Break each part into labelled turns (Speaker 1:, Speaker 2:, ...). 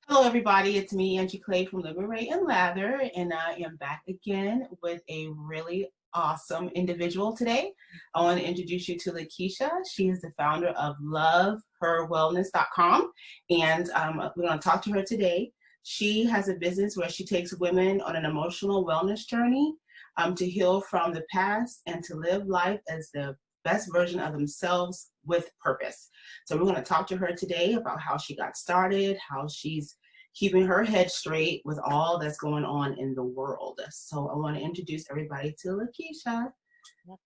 Speaker 1: Hello, everybody. It's me, Angie Clay from Liberate and Lather, and I am back again with a really awesome individual today. I want to introduce you to Lekeshia. She is the founder of LoveHerWellness.com, and we're going to talk to her today. She has a business where she takes women on an emotional wellness journey to heal from the past and to live life as the best version of themselves with purpose. So we're going to talk to her today about how she got started, how she's keeping her head straight with all that's going on in the world. So I want to introduce everybody to Lekeshia.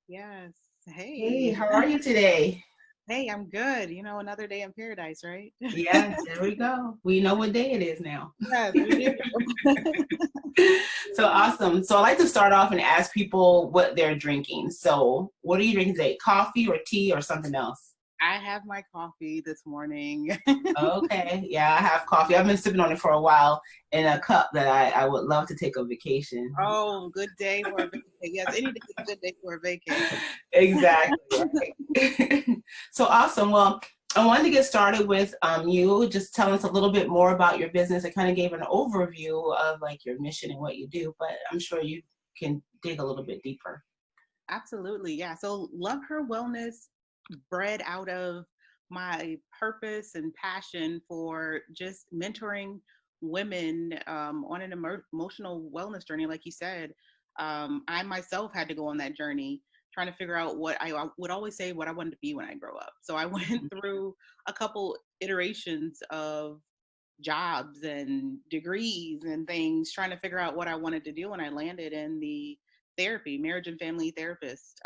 Speaker 2: Yes.
Speaker 1: Hey,
Speaker 2: Hey.
Speaker 1: how are you today?
Speaker 2: Hey, I'm good. Another day in paradise, right?
Speaker 1: Yes, there we go. We know what day it is now.
Speaker 2: Yes, we do.
Speaker 1: So awesome. So I like to start off and ask people what they're drinking. So what are you drinking today? Coffee or tea or something else?
Speaker 2: I have my coffee this morning.
Speaker 1: Okay. Yeah, I have coffee. I've been sipping on it for a while in a cup that I would love to take a vacation.
Speaker 2: Oh, good day for a vacay. Yes, any day is a good day for a vacay.
Speaker 1: Exactly. Right. So awesome. Well, I wanted to get started with you just telling us a little bit more about your business. I kind of gave an overview of like your mission and what you do, but I'm sure you can dig a little bit deeper.
Speaker 2: Absolutely. Yeah. So Love Her Wellness bred out of my purpose and passion for just mentoring women on an emotional wellness journey. Like you said, I myself had to go on that journey trying to figure out what I would always say what I wanted to be when I grow up. So I went through a couple iterations of jobs and degrees and things trying to figure out what I wanted to do, and I landed in the therapy, marriage and family therapist.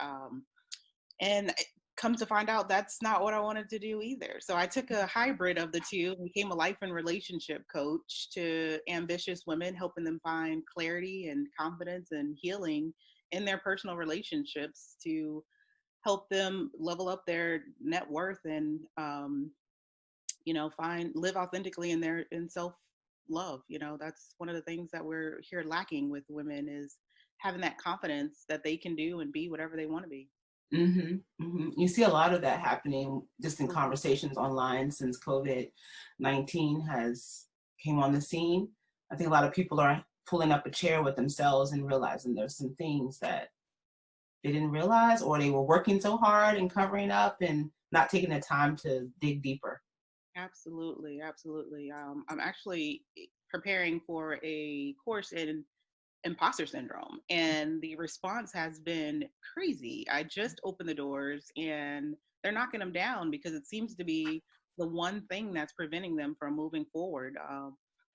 Speaker 2: And come to find out that's not what I wanted to do either. So I took a hybrid of the two and became a life and relationship coach to ambitious women, helping them find clarity and confidence and healing in their personal relationships to help them level up their net worth and find live authentically in self love. That's one of the things that we're here lacking with women is having that confidence that they can do and be whatever they want to be.
Speaker 1: You see a lot of that happening just in conversations online since COVID-19 has came on the scene. I think a lot of people are pulling up a chair with themselves and realizing there's some things that they didn't realize, or they were working so hard and covering up and not taking the time to dig deeper.
Speaker 2: Absolutely, absolutely. I'm actually preparing for a course in imposter syndrome, and the response has been crazy. I just opened the doors and they're knocking them down because it seems to be the one thing that's preventing them from moving forward.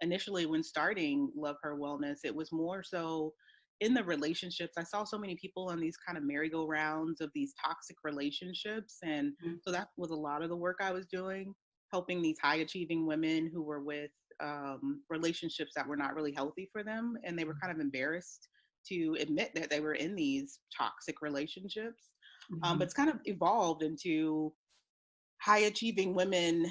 Speaker 2: Initially, when starting Love Her Wellness, it was more so in the relationships. I saw so many people on these kind of merry-go-rounds of these toxic relationships, and so that was a lot of the work I was doing, helping these high achieving women who were with relationships that were not really healthy for them, and they were kind of embarrassed to admit that they were in these toxic relationships. But it's kind of evolved into high achieving women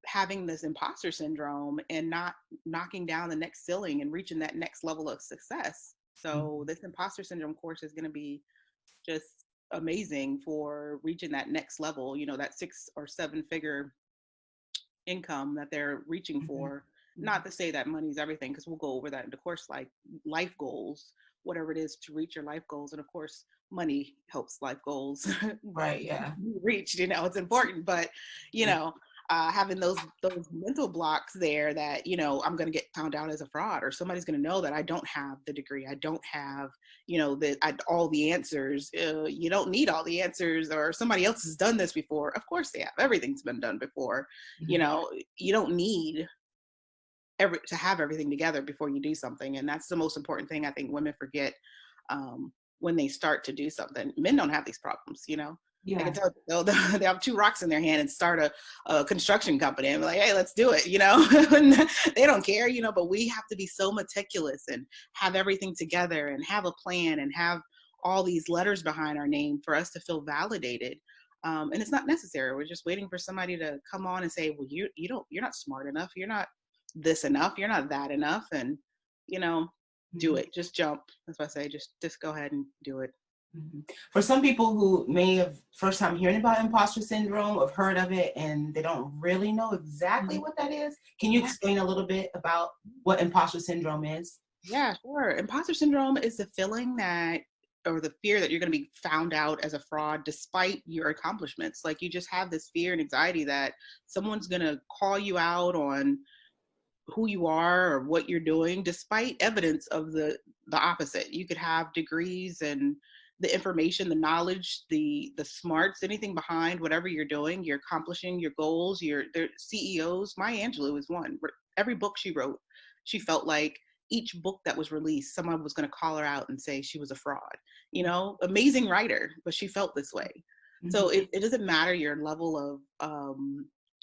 Speaker 2: having this imposter syndrome and not knocking down the next ceiling and reaching that next level of success. So this imposter syndrome course is going to be just amazing for reaching that next level, that 6 or 7 figure income that they're reaching for. Not to say that money's everything, because we'll go over that in the course, like life goals, whatever it is to reach your life goals. And of course, money helps life goals
Speaker 1: Right, yeah.
Speaker 2: reached. It's important, but having those mental blocks there that I'm going to get found out as a fraud, or somebody's going to know that I don't have the degree, I don't have all the answers. You don't need all the answers, or somebody else has done this before. Of course they have. Everything's been done before. You don't need to have everything together before you do something, and that's the most important thing I think women forget when they start to do something. Men don't have these problems. They can
Speaker 1: Yeah.
Speaker 2: tell they have 2 rocks in their hand and start a construction company and be like, hey, let's do it. They don't care. But we have to be so meticulous and have everything together and have a plan and have all these letters behind our name for us to feel validated. And it's not necessary. We're just waiting for somebody to come on and say, well, you're not smart enough, you're not this enough, you're not that enough, and do it. Just jump. That's what I say. Just go ahead and do it.
Speaker 1: Mhm. For some people who may have first time hearing about imposter syndrome or heard of it and they don't really know exactly what that is, can you
Speaker 2: Yeah.
Speaker 1: explain a little bit about what imposter syndrome is?
Speaker 2: Yeah, sure. Imposter syndrome is the feeling that, or the fear that you're going to be found out as a fraud despite your accomplishments. Like you just have this fear and anxiety that someone's going to call you out on who you are or what you're doing despite evidence of the opposite. You could have degrees and the information, the knowledge, the smarts, anything behind whatever you're doing, you're accomplishing your goals, your their CEOs. Maya Angelou is one. Every book she wrote, she felt like each book that was released, someone was going to call her out and say she was a fraud. You know, amazing writer, but she felt this way. So it doesn't matter your level of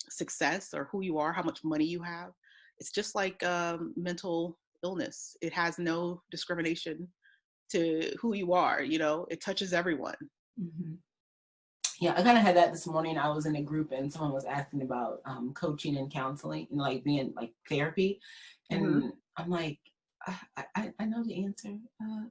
Speaker 2: success or who you are, how much money you have. It's just like mental illness. It has no discrimination to who you are. You know, it touches everyone.
Speaker 1: Mm-hmm. Yeah, I kind of had that this morning. I was in a group and someone was asking about coaching and counseling, you know, like being like therapy. And I'm like, I know the answer,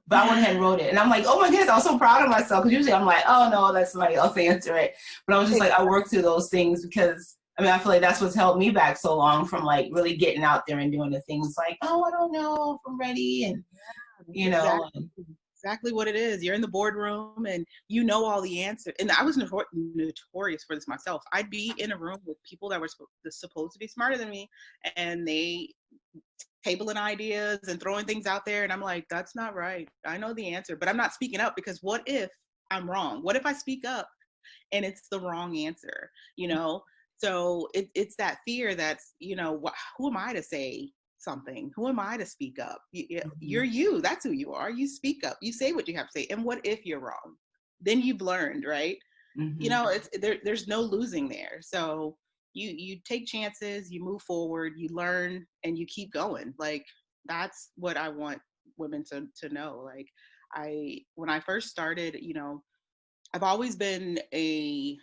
Speaker 1: but I went ahead and wrote it. And I'm like, oh my goodness, I was so proud of myself. Because usually I'm like, oh no, let somebody else answer it. But I was just like, I worked through those things because I mean, I feel like that's what's held me back so long from like really getting out there and doing the things like, oh, I don't know if I'm ready. And, you know,
Speaker 2: Exactly what it is. You're in the boardroom and you know all the answers. And I was notorious for this myself. I'd be in a room with people that were supposed to be smarter than me, and they tabling ideas and throwing things out there. And I'm like, that's not right. I know the answer, but I'm not speaking up because what if I'm wrong? What if I speak up and it's the wrong answer? You know? So it's that fear that's, you know, who am I to say something? Who am I to speak up? You're you. That's who you are. You speak up. You say what you have to say. And what if you're wrong? Then you've learned, right? You know, there's no losing there. So you take chances, you move forward, you learn, and you keep going. Like that's what I want women to know. Like when I first started, you know, I've always been a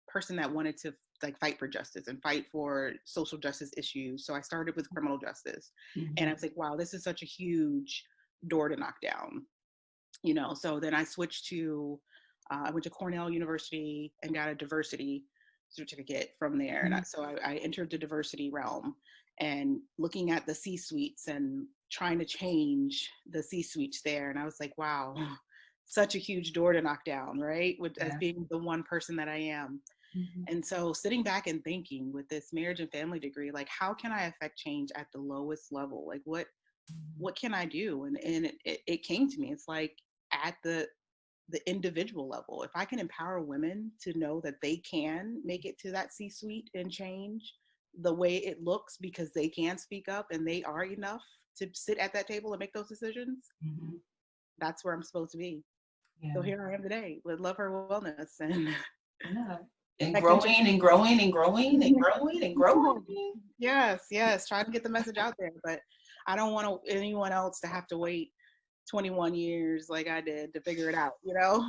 Speaker 2: person that wanted to like fight for justice and fight for social justice issues. So I started with criminal justice, and I was like, wow, this is such a huge door to knock down, you know. So then I switched to I went to Cornell University and got a diversity certificate from there. And so I entered the diversity realm and looking at the C-suites and trying to change the C-suites there. And I was like, wow, such a huge door to knock down, right? As being the one person that I am. And so sitting back and thinking with this marriage and family degree, like how can I affect change at the lowest level? Like what can I do? And it came to me. It's like at the individual level, if I can empower women to know that they can make it to that C-suite and change the way it looks because they can speak up and they are enough to sit at that table and make those decisions, that's where I'm supposed to be. So here I am today with Love Her Wellness
Speaker 1: and growing and growing and growing and growing and growing.
Speaker 2: Yes, trying to get the message out there, but I don't want anyone else to have to wait 21 years like I did to figure it out, you know?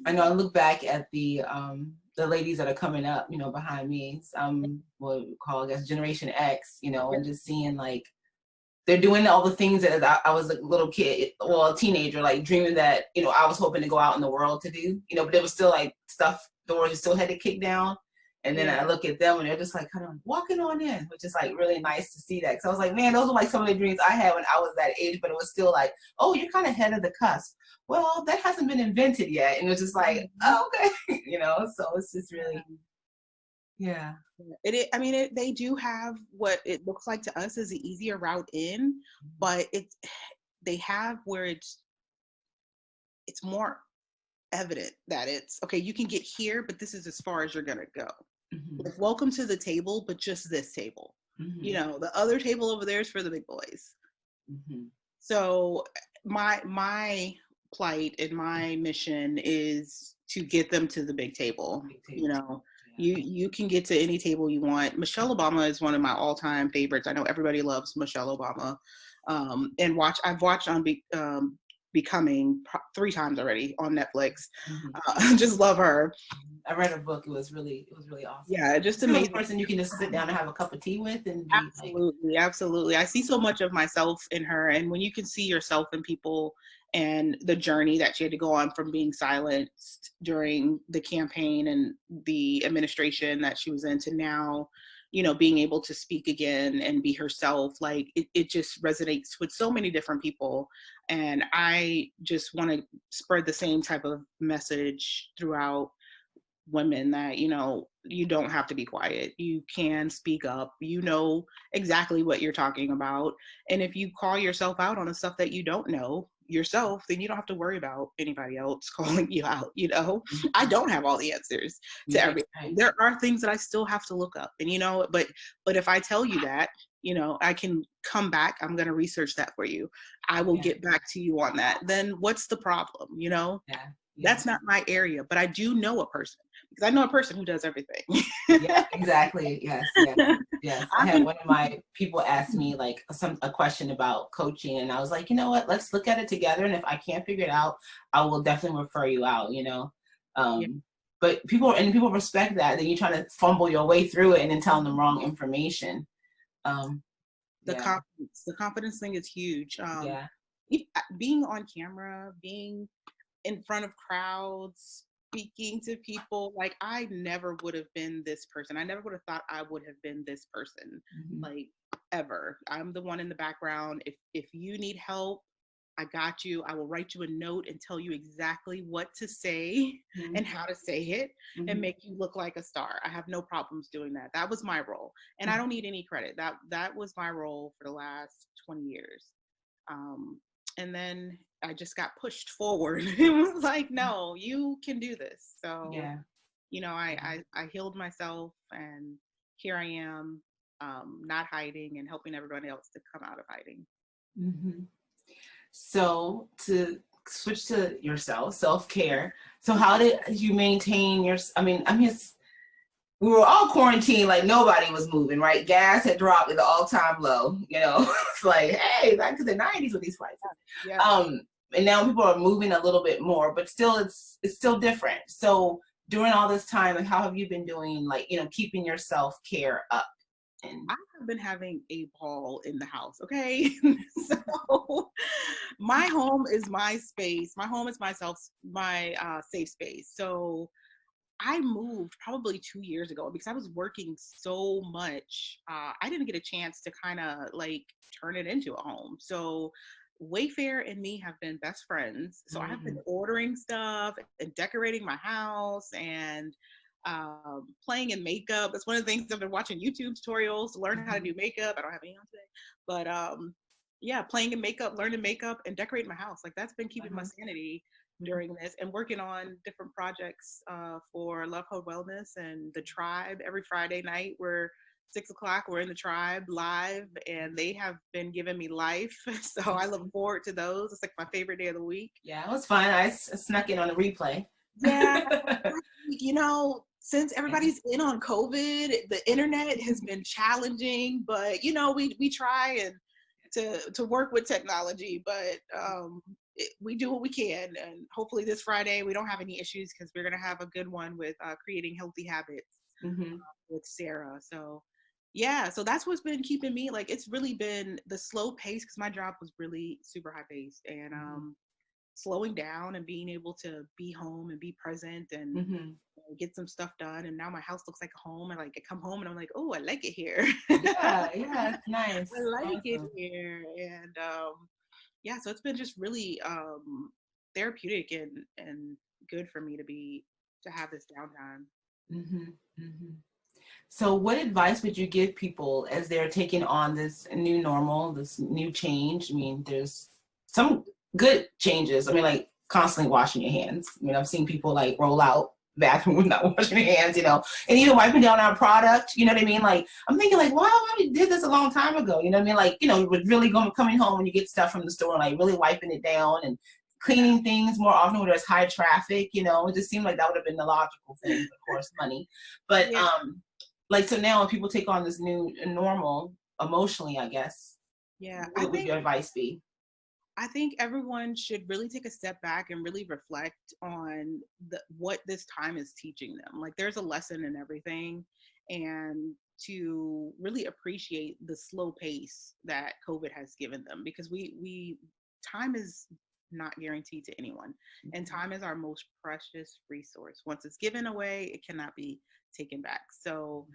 Speaker 1: I know I look back at the ladies that are coming up, you know, behind me, what we call, I guess, Generation X, you know, and just seeing like they're doing all the things that I was a little kid, well, a teenager, like dreaming that, you know, I was hoping to go out in the world to do, you know, but there was still like stuff, doors still had to kick down. And then I look at them and they're just like kind of walking on in, which is like really nice to see that. Cause I was like, man, those are like some of the dreams I had when I was that age, but it was still like, oh, you're kind of ahead of the cusp. Well, that hasn't been invented yet. And it was just like, oh, okay. You know, so it's just really,
Speaker 2: they do have what it looks like to us as the easier route in, but they have where it's more evident that it's okay, you can get here, but this is as far as you're gonna go. Like, welcome to the table, but just this table. You know, the other table over there is for the big boys. So my plight and my mission is to get them to the big table. You know, you can get to any table you want. Michelle Obama is one of my all-time favorites. I know everybody loves Michelle Obama. I've watched on Becoming 3 times already on Netflix. Just love her.
Speaker 1: I read her book. It was really awesome.
Speaker 2: Yeah, just amazing
Speaker 1: person you can just sit down and have a cup of tea with. And
Speaker 2: absolutely. I see so much of myself in her, and when you can see yourself in people and the journey that she had to go on from being silenced during the campaign and the administration that she was in to now, you know, being able to speak again and be herself. Like it just resonates with so many different people. And I just want to spread the same type of message throughout women that, you know, you don't have to be quiet. You can speak up. You know exactly what you're talking about. And if you call yourself out on the stuff that you don't know yourself, then you don't have to worry about anybody else calling you out. You know, I don't have all the answers to everything. There are things that I still have to look up. And, you know, but if I tell you that, you know, I can come back. I'm going to research that for you. I will get back to you on that. Then what's the problem? You know, that's not my area, but I do know a person, because I know a person who does everything.
Speaker 1: Yeah, exactly. Yes, yes, yes. I had one of my people ask me like a question about coaching, and I was like, you know what? Let's look at it together, and if I can't figure it out, I will definitely refer you out. You know, but people respect that. Then you try to fumble your way through it, and then tell them the wrong information.
Speaker 2: The confidence thing is huge. Being on camera, being in front of crowds, speaking to people, like I never would have been this person. I never would have thought I would have been this person, like ever. I'm the one in the background. If you need help, I got you. I will write you a note and tell you exactly what to say and how to say it and make you look like a star. I have no problems doing that. That was my role. And I don't need any credit. That was my role for the last 20 years. And then I just got pushed forward. It was like, no, you can do this. So, you know, I healed myself, and here I am, not hiding and helping everyone else to come out of hiding.
Speaker 1: So to switch to yourself, self-care. So how did you maintain your, I mean, we were all quarantined, like nobody was moving, right? Gas had dropped at the all-time low, you know. It's like, hey, back to the 90s with these prices. And now people are moving a little bit more, but still it's still different. So during all this time, like how have you been doing, like, you know, keeping your self-care up? And
Speaker 2: I have been having a ball in the house, okay? So my home is my space. My home is my safe space. So I moved probably 2 years ago because I was working so much. I didn't get a chance to kind of like turn it into a home. So Wayfair and me have been best friends. So I've been ordering stuff and decorating my house and playing in makeup. That's one of the things I've been watching YouTube tutorials to learn how to do makeup. I don't have any on today, but playing in makeup, learning makeup, and decorating my house. Like that's been keeping my sanity during this, and working on different projects for Love Hope Wellness and the Tribe. Every Friday night we're 6 o'clock, we're in the Tribe live, and they have been giving me life. So I look forward to those. It's like my favorite day of the week.
Speaker 1: Yeah, it was fun. I snuck in on the replay.
Speaker 2: Yeah, you know, since everybody's in on COVID, the internet has been challenging, but you know, we try and to work with technology, but we do what we can, and hopefully this Friday we don't have any issues because we're gonna have a good one with creating healthy habits with Sarah. So so that's what's been keeping me, like it's really been the slow pace because my job was really super high paced, and slowing down and being able to be home and be present and get some stuff done. And now my house looks like a home, and like I come home and I'm like, oh, I like it here.
Speaker 1: Yeah, nice.
Speaker 2: I like it here. And so it's been just really therapeutic and good for me to have this downtime.
Speaker 1: So what advice would you give people as they're taking on this new normal, this new change? I mean, there's some good changes. I mean, like constantly washing your hands. I mean, I've seen people like roll out bathroom with not washing their hands, you know, and even wiping down our product, you know what I mean? Like, I'm thinking like, wow, we did this a long time ago, you know what I mean? Like, you know, with really coming home when you get stuff from the store, like really wiping it down and cleaning things more often when there's high traffic, you know. It just seemed like that would have been the logical thing, of course, money. But like, so now when people take on this new normal emotionally, I guess, what would your advice be?
Speaker 2: I think everyone should really take a step back and really reflect on what this time is teaching them. Like there's a lesson in everything, and to really appreciate the slow pace that COVID has given them, because we time is not guaranteed to anyone. And time is our most precious resource. Once it's given away, it cannot be taken back. So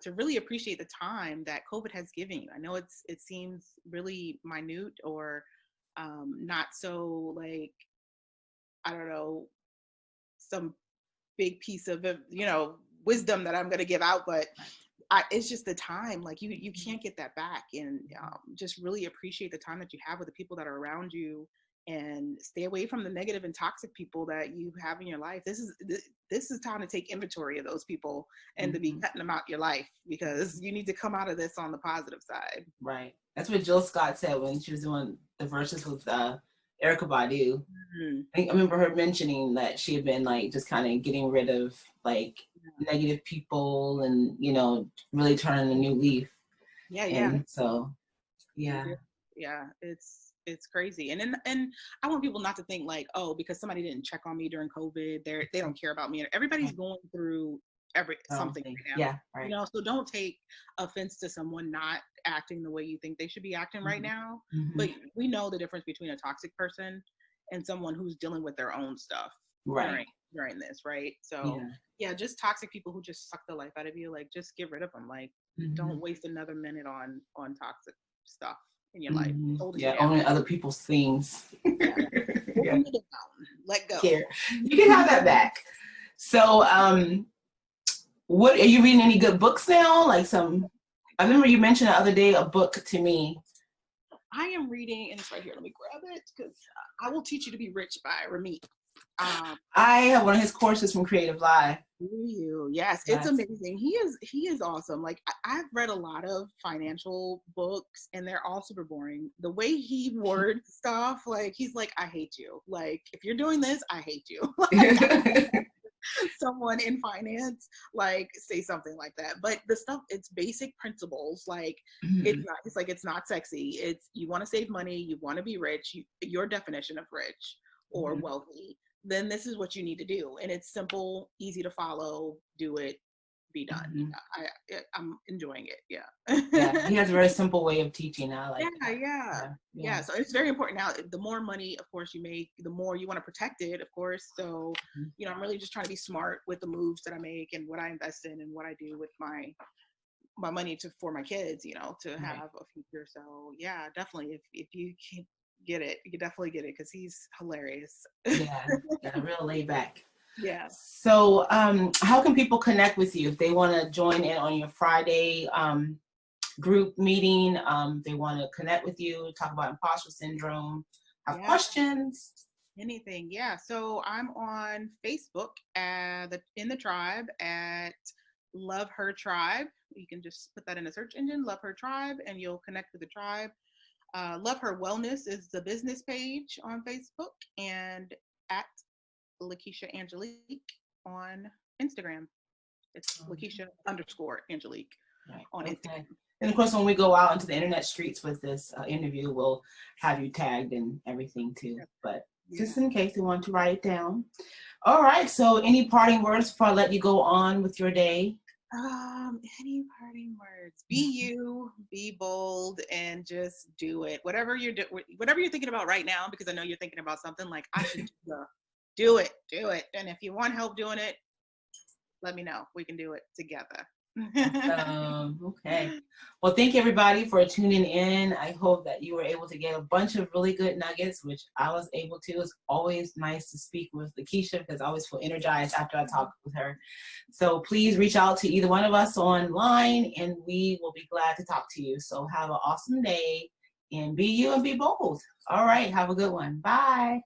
Speaker 2: to really appreciate the time that COVID has given you. I know it seems really minute or not so like, I don't know, some big piece of, wisdom that I'm going to give out, but it's just the time. Like you can't get that back, and just really appreciate the time that you have with the people that are around you, and stay away from the negative and toxic people that you have in your life. This is time to take inventory of those people and to be cutting them out your life, because you need to come out of this on the positive side.
Speaker 1: Right. That's what Jill Scott said when she was doing the verses with Erykah Badu. I remember her mentioning that she had been like just kind of getting rid of like negative people and, really turning a new leaf. And so, yeah,
Speaker 2: it's crazy. And I want people not to think like, oh, because somebody didn't check on me during COVID, they don't care about me. Everybody's going through something right now.
Speaker 1: Yeah, right.
Speaker 2: So don't take offense to someone not acting the way you think they should be acting right now. But we know the difference between a toxic person and someone who's dealing with their own stuff during this, right? So just toxic people who just suck the life out of you, like just get rid of them. Like don't waste another minute on toxic stuff in your life.
Speaker 1: Owning other people's things.
Speaker 2: Let go.
Speaker 1: Here. You can have that back. So what are you reading? Any good books now? Like I remember you mentioned the other day a book to me.
Speaker 2: I am reading, and it's right here. Let me grab it, because I Will Teach You to Be Rich by Ramit.
Speaker 1: I have one of his courses from Creative Live.
Speaker 2: Do you? Yes, it's amazing. He is awesome. Like I've read a lot of financial books, and they're all super boring. The way he words stuff, like he's like, I hate you. Like if you're doing this, I hate you. Someone in finance like say something like that, but the stuff, it's basic principles. Like it's not sexy. It's, you want to save money, you want to be rich, your definition of rich or wealthy, then this is what you need to do. And it's simple, easy to follow, do it, be done. I'm enjoying it.
Speaker 1: Yeah, he has a very simple way of teaching. I like
Speaker 2: yeah. So it's very important. Now, the more money, of course, you make, the more you want to protect it, of course. So, I'm really just trying to be smart with the moves that I make and what I invest in and what I do with my money for my kids, to have a future. So yeah, definitely. If you can get it, you can definitely get it, because he's hilarious.
Speaker 1: Real laid back.
Speaker 2: Yeah.
Speaker 1: So how can people connect with you if they want to join in on your Friday group meeting? They want to connect with you, talk about imposter syndrome, have questions,
Speaker 2: anything. So I'm on Facebook in the tribe at Love Her Tribe. You can just put that in a search engine, Love Her Tribe, and you'll connect with the tribe. Love Her Wellness is the business page on Facebook, and at Lekeshia Angelique on Instagram. It's Lekeshia_Angelique on Instagram.
Speaker 1: And of course, when we go out into the internet streets with this interview, we'll have you tagged and everything too. But just in case you want to write it down. All right. So any parting words before I let you go on with your day?
Speaker 2: Any parting words? Be you, be bold, and just do it. Whatever you're thinking about right now, because I know you're thinking about something, like I should do it. And if you want help doing it, let me know. We can do it together.
Speaker 1: Okay. Well, thank you everybody for tuning in. I hope that you were able to get a bunch of really good nuggets, which I was able to. It's always nice to speak with Lekeshia, because I always feel energized after I talk with her. So please reach out to either one of us online, and we will be glad to talk to you. So have an awesome day, and be you and be bold. All right. Have a good one. Bye.